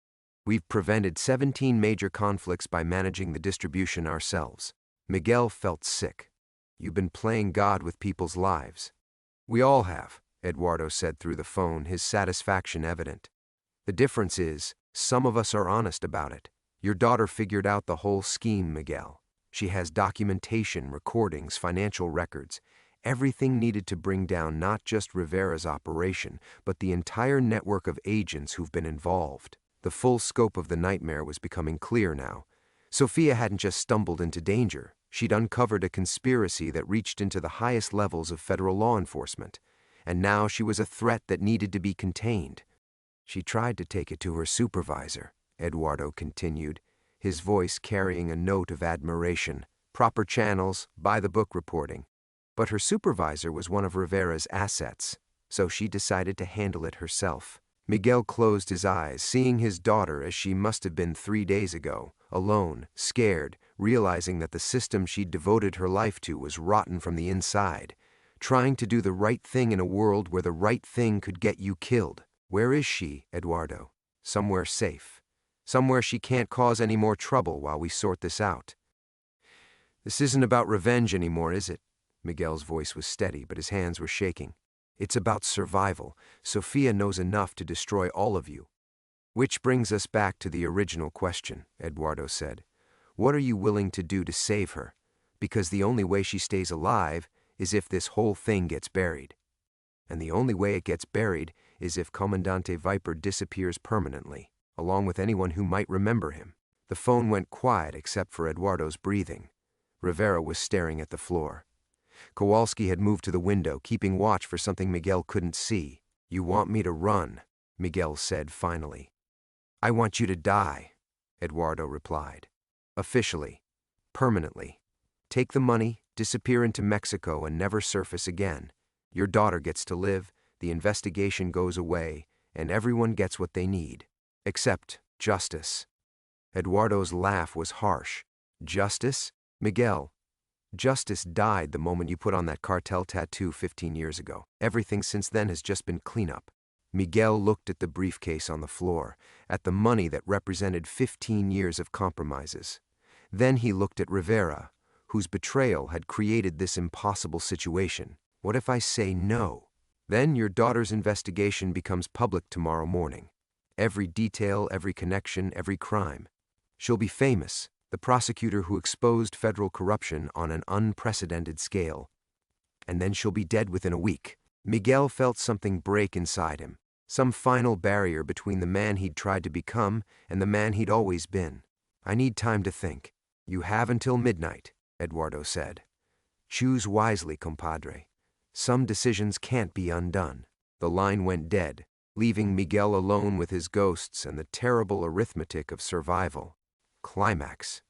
We've prevented 17 major conflicts by managing the distribution ourselves." Miguel felt sick. "You've been playing God with people's lives." "We all have," Eduardo said through the phone, his satisfaction evident. "The difference is, some of us are honest about it. Your daughter figured out the whole scheme, Miguel. She has documentation, recordings, financial records, everything needed to bring down not just Rivera's operation, but the entire network of agents who've been involved." The full scope of the nightmare was becoming clear now. Sophia hadn't just stumbled into danger. She'd uncovered a conspiracy that reached into the highest levels of federal law enforcement. And now she was a threat that needed to be contained. "She tried to take it to her supervisor," Eduardo continued, his voice carrying a note of admiration. "Proper channels, by-the-book reporting. But her supervisor was one of Rivera's assets, so she decided to handle it herself. Miguel closed his eyes, seeing his daughter as she must have been 3 days ago, alone, scared, realizing that the system she'd devoted her life to was rotten from the inside, trying to do the right thing in a world where the right thing could get you killed. Where is she, Eduardo? Somewhere safe. Somewhere she can't cause any more trouble while we sort this out. This isn't about revenge anymore, is it? Miguel's voice was steady, but his hands were shaking. It's about survival. Sofia knows enough to destroy all of you. Which brings us back to the original question, Eduardo said. What are you willing to do to save her? Because the only way she stays alive is if this whole thing gets buried. And the only way it gets buried is if Comandante Viper disappears permanently, along with anyone who might remember him. The phone went quiet except for Eduardo's breathing. Rivera was staring at the floor. Kowalski had moved to the window, keeping watch for something Miguel couldn't see. You want me to run, Miguel said finally. I want you to die, Eduardo replied. Officially. Permanently. Take the money, disappear into Mexico, and never surface again. Your daughter gets to live, the investigation goes away, and everyone gets what they need. Except justice. Eduardo's laugh was harsh. Justice? Miguel, justice died the moment you put on that cartel tattoo 15 years ago. Everything since then has just been cleanup. Miguel looked at the briefcase on the floor, at the money that represented 15 years of compromises. Then he looked at Rivera, whose betrayal had created this impossible situation. What if I say no? Then your daughter's investigation becomes public tomorrow morning. Every detail, every connection, every crime. She'll be famous. The prosecutor who exposed federal corruption on an unprecedented scale. And then she'll be dead within a week. Miguel felt something break inside him, some final barrier between the man he'd tried to become and the man he'd always been. I need time to think. You have until midnight, Eduardo said. Choose wisely, compadre. Some decisions can't be undone. The line went dead, leaving Miguel alone with his ghosts and the terrible arithmetic of survival. Climax.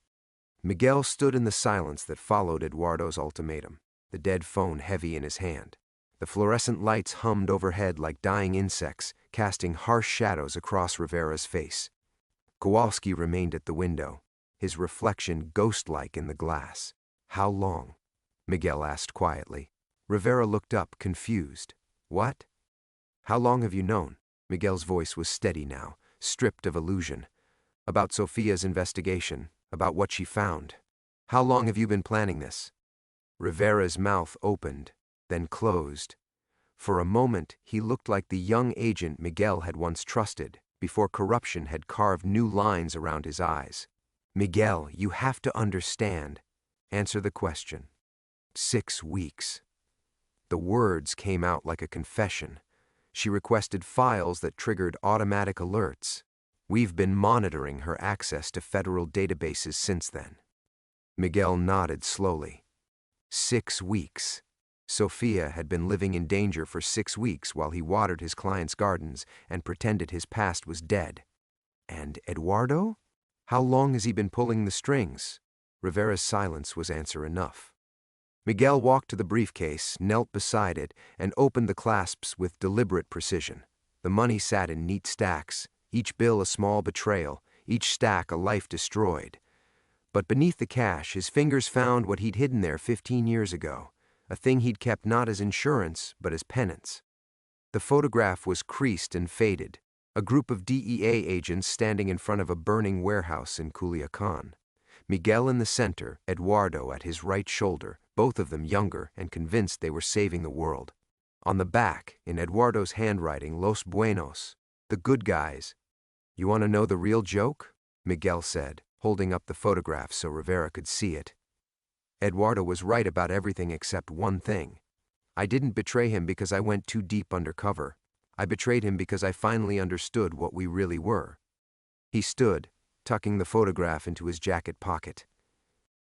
Miguel stood in the silence that followed Eduardo's ultimatum, the dead phone heavy in his hand. The fluorescent lights hummed overhead like dying insects, casting harsh shadows across Rivera's face. Kowalski remained at the window, his reflection ghost-like in the glass. How long? Miguel asked quietly. Rivera looked up, confused. What? How long have you known? Miguel's voice was steady now, stripped of illusion. About Sofia's investigation, about what she found. How long have you been planning this? Rivera's mouth opened, then closed. For a moment, he looked like the young agent Miguel had once trusted, before corruption had carved new lines around his eyes. Miguel, you have to understand. Answer the question. 6 weeks. The words came out like a confession. She requested files that triggered automatic alerts. We've been monitoring her access to federal databases since then. Miguel nodded slowly. 6 weeks. Sofia had been living in danger for 6 weeks while he watered his client's gardens and pretended his past was dead. And Eduardo? How long has he been pulling the strings? Rivera's silence was answer enough. Miguel walked to the briefcase, knelt beside it, and opened the clasps with deliberate precision. The money sat in neat stacks, each bill a small betrayal, each stack a life destroyed. But beneath the cash, his fingers found what he'd hidden there 15 years ago, a thing he'd kept not as insurance, but as penance. The photograph was creased and faded, a group of DEA agents standing in front of a burning warehouse in Culiacan. Miguel in the center, Eduardo at his right shoulder, both of them younger and convinced they were saving the world. On the back, in Eduardo's handwriting, Los Buenos, the good guys. You want to know the real joke? Miguel said, holding up the photograph so Rivera could see it. Eduardo was right about everything except one thing. I didn't betray him because I went too deep undercover. I betrayed him because I finally understood what we really were. He stood, tucking the photograph into his jacket pocket.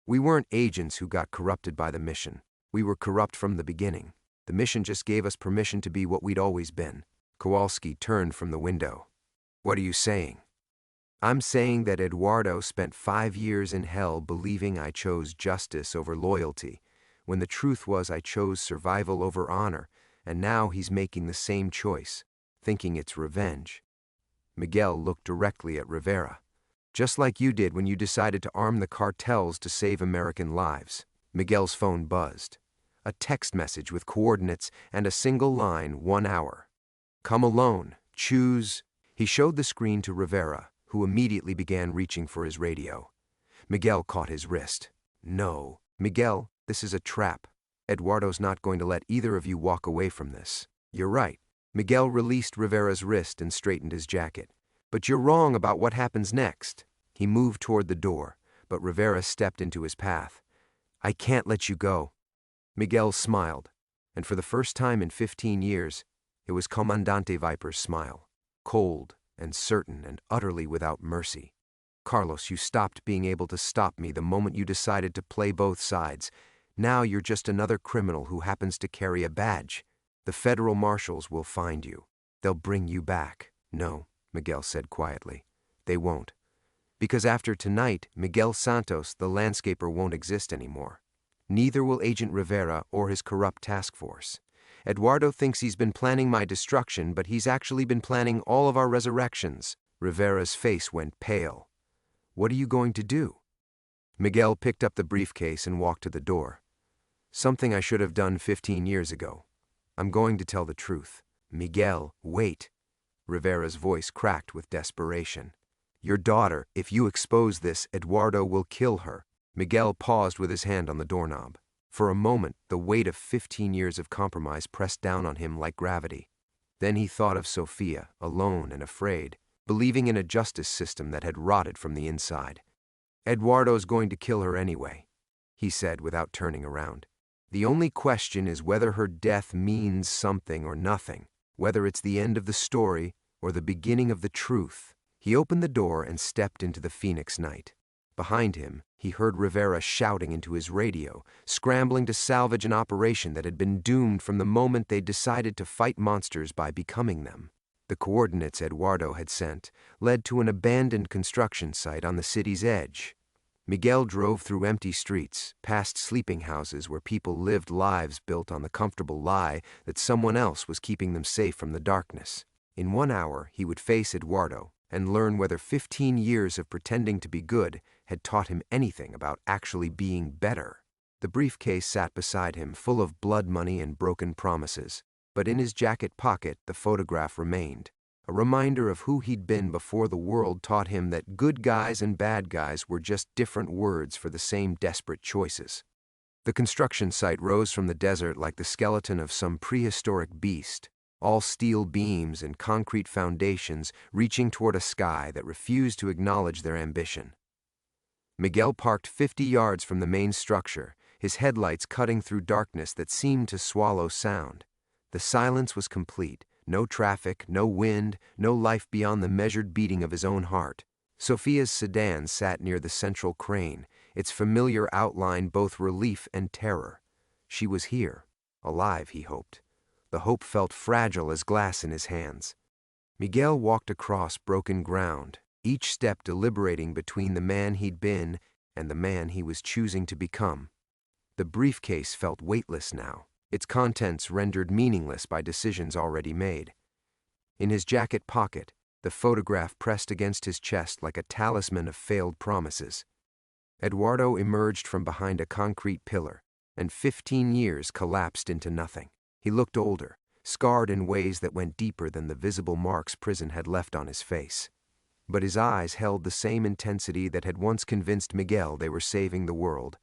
We weren't agents who got corrupted by the mission. We were corrupt from the beginning. The mission just gave us permission to be what we'd always been. Kowalski turned from the window. What are you saying? I'm saying that Eduardo spent 5 years in hell believing I chose justice over loyalty, when the truth was I chose survival over honor, and now he's making the same choice, thinking it's revenge. Miguel looked directly at Rivera. Just like you did when you decided to arm the cartels to save American lives. Miguel's phone buzzed. A text message with coordinates and a single line, 1 hour. Come alone. Choose. He showed the screen to Rivera, who immediately began reaching for his radio. Miguel caught his wrist. No. Miguel, this is a trap. Eduardo's not going to let either of you walk away from this. You're right. Miguel released Rivera's wrist and straightened his jacket. But you're wrong about what happens next. He moved toward the door, but Rivera stepped into his path. I can't let you go. Miguel smiled, and for the first time in 15 years, it was Comandante Viper's smile, cold and certain and utterly without mercy. Carlos, you stopped being able to stop me the moment you decided to play both sides. Now you're just another criminal who happens to carry a badge. The federal marshals will find you. They'll bring you back. No, Miguel said quietly. They won't. Because after tonight, Miguel Santos, the landscaper, won't exist anymore. Neither will Agent Rivera or his corrupt task force. Eduardo thinks he's been planning my destruction, but he's actually been planning all of our resurrections. Rivera's face went pale. What are you going to do? Miguel picked up the briefcase and walked to the door. Something I should have done 15 years ago. I'm going to tell the truth. Miguel, wait. Rivera's voice cracked with desperation. Your daughter, if you expose this, Eduardo will kill her. Miguel paused with his hand on the doorknob. For a moment, the weight of 15 years of compromise pressed down on him like gravity. Then he thought of Sofia, alone and afraid, believing in a justice system that had rotted from the inside. Eduardo's going to kill her anyway, he said without turning around. The only question is whether her death means something or nothing, whether it's the end of the story or the beginning of the truth. He opened the door and stepped into the Phoenix night. Behind him, he heard Rivera shouting into his radio, scrambling to salvage an operation that had been doomed from the moment they decided to fight monsters by becoming them. The coordinates Eduardo had sent led to an abandoned construction site on the city's edge. Miguel drove through empty streets, past sleeping houses where people lived lives built on the comfortable lie that someone else was keeping them safe from the darkness. In 1 hour, he would face Eduardo and learn whether 15 years of pretending to be good had taught him anything about actually being better. The briefcase sat beside him, full of blood money and broken promises, but in his jacket pocket the photograph remained, a reminder of who he'd been before the world taught him that good guys and bad guys were just different words for the same desperate choices. The construction site rose from the desert like the skeleton of some prehistoric beast, all steel beams and concrete foundations reaching toward a sky that refused to acknowledge their ambition. Miguel parked 50 yards from the main structure, his headlights cutting through darkness that seemed to swallow sound. The silence was complete, no traffic, no wind, no life beyond the measured beating of his own heart. Sofia's sedan sat near the central crane, its familiar outline both relief and terror. She was here, alive, he hoped. The hope felt fragile as glass in his hands. Miguel walked across broken ground, each step deliberating between the man he'd been and the man he was choosing to become. The briefcase felt weightless now, its contents rendered meaningless by decisions already made. In his jacket pocket, the photograph pressed against his chest like a talisman of failed promises. Eduardo emerged from behind a concrete pillar, and 15 years collapsed into nothing. He looked older, scarred in ways that went deeper than the visible marks prison had left on his face. But his eyes held the same intensity that had once convinced Miguel they were saving the world,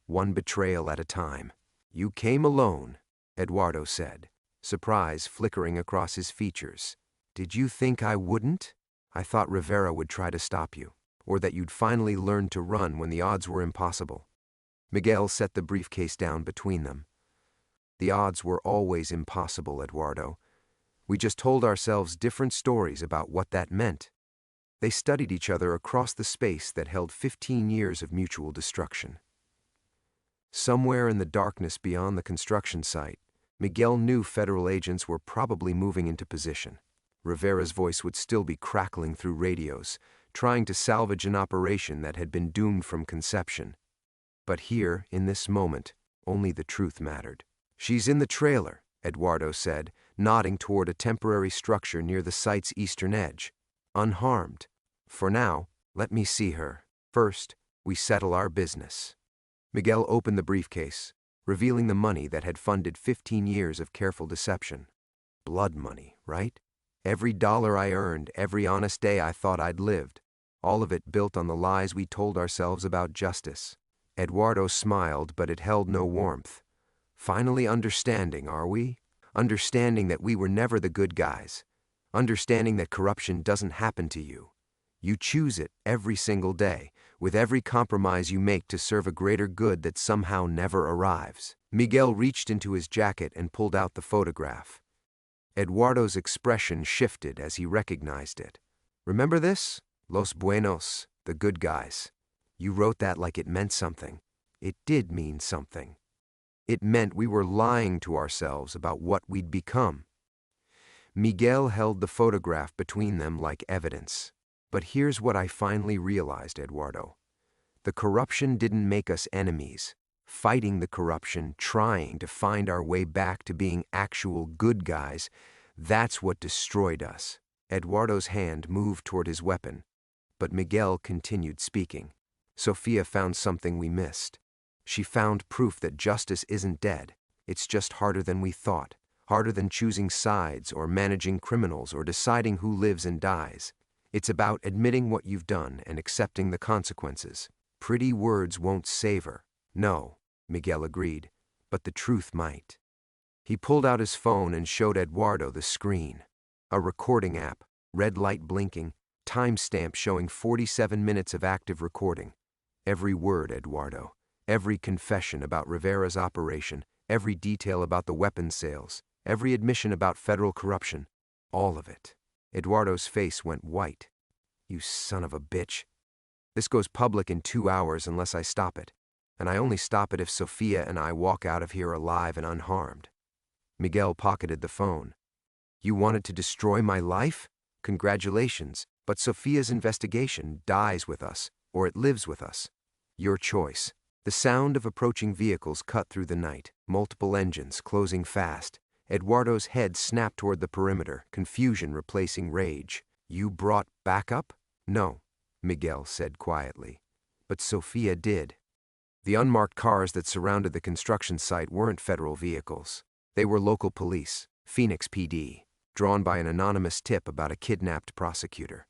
one betrayal at a time. You came alone, Eduardo said, surprise flickering across his features. Did you think I wouldn't? I thought Rivera would try to stop you, or that you'd finally learn to run when the odds were impossible. Miguel set the briefcase down between them. The odds were always impossible, Eduardo. We just told ourselves different stories about what that meant. They studied each other across the space that held 15 years of mutual destruction. Somewhere in the darkness beyond the construction site, Miguel knew federal agents were probably moving into position. Rivera's voice would still be crackling through radios, trying to salvage an operation that had been doomed from conception. But here, in this moment, Only the truth mattered. "She's in the trailer," Eduardo said, nodding toward a temporary structure near the site's eastern edge. "Unharmed. For now, let me see her. First, we settle our business." Miguel opened the briefcase, revealing the money that had funded 15 years of careful deception. Blood money, right? Every dollar I earned, every honest day I thought I'd lived. All of it built on the lies we told ourselves about justice. Eduardo smiled, but it held no warmth. "Finally understanding, are we? Understanding that we were never the good guys. Understanding that corruption doesn't happen to you. You choose it every single day, with every compromise you make to serve a greater good that somehow never arrives." Miguel reached into his jacket and pulled out the photograph. Eduardo's expression shifted as he recognized it. "Remember this? Los Buenos, the good guys. You wrote that like it meant something. It did mean something. It meant we were lying to ourselves about what we'd become." Miguel held the photograph between them like evidence. "But here's what I finally realized, Eduardo. The corruption didn't make us enemies. Fighting the corruption, trying to find our way back to being actual good guys, that's what destroyed us." Eduardo's hand moved toward his weapon, but Miguel continued speaking. "Sofia found something we missed. She found proof that justice isn't dead. It's just harder than we thought, harder than choosing sides or managing criminals or deciding who lives and dies. It's about admitting what you've done and accepting the consequences. Pretty words won't save her." "No," Miguel agreed, "but the truth might." He pulled out his phone and showed Eduardo the screen. A recording app, red light blinking, timestamp showing 47 minutes of active recording. Every word, Eduardo. Every confession about Rivera's operation, every detail about the weapons sales, every admission about federal corruption. All of it. Eduardo's face went white. "You son of a bitch. This goes public in 2 hours unless I stop it. And I only stop it if Sofia and I walk out of here alive and unharmed." Miguel pocketed the phone. "You wanted to destroy my life? Congratulations, but Sofia's investigation dies with us, or it lives with us. Your choice." The sound of approaching vehicles cut through the night, multiple engines closing fast. Eduardo's head snapped toward the perimeter, confusion replacing rage. "You brought backup?" "No," Miguel said quietly. "But Sofia did." The unmarked cars that surrounded the construction site weren't federal vehicles. They were local police, Phoenix PD, drawn by an anonymous tip about a kidnapped prosecutor.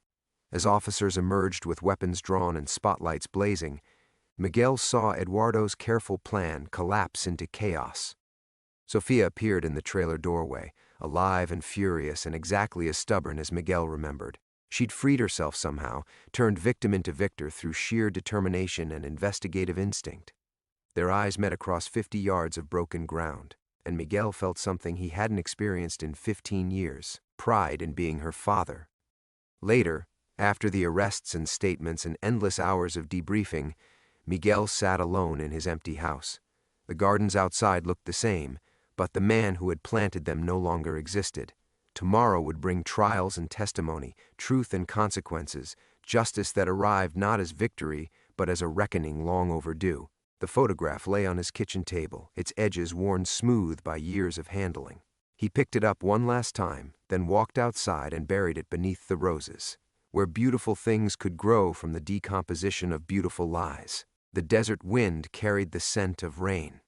As officers emerged with weapons drawn and spotlights blazing, Miguel saw Eduardo's careful plan collapse into chaos. Sofia appeared in the trailer doorway, alive and furious and exactly as stubborn as Miguel remembered. She'd freed herself somehow, turned victim into victor through sheer determination and investigative instinct. Their eyes met across 50 yards of broken ground, and Miguel felt something he hadn't experienced in 15 years, pride in being her father. Later, after the arrests and statements and endless hours of debriefing, Miguel sat alone in his empty house. The gardens outside looked the same, but the man who had planted them no longer existed. Tomorrow would bring trials and testimony, truth and consequences, justice that arrived not as victory, but as a reckoning long overdue. The photograph lay on his kitchen table, its edges worn smooth by years of handling. He picked it up one last time, then walked outside and buried it beneath the roses, where beautiful things could grow from the decomposition of beautiful lies. The desert wind carried the scent of rain.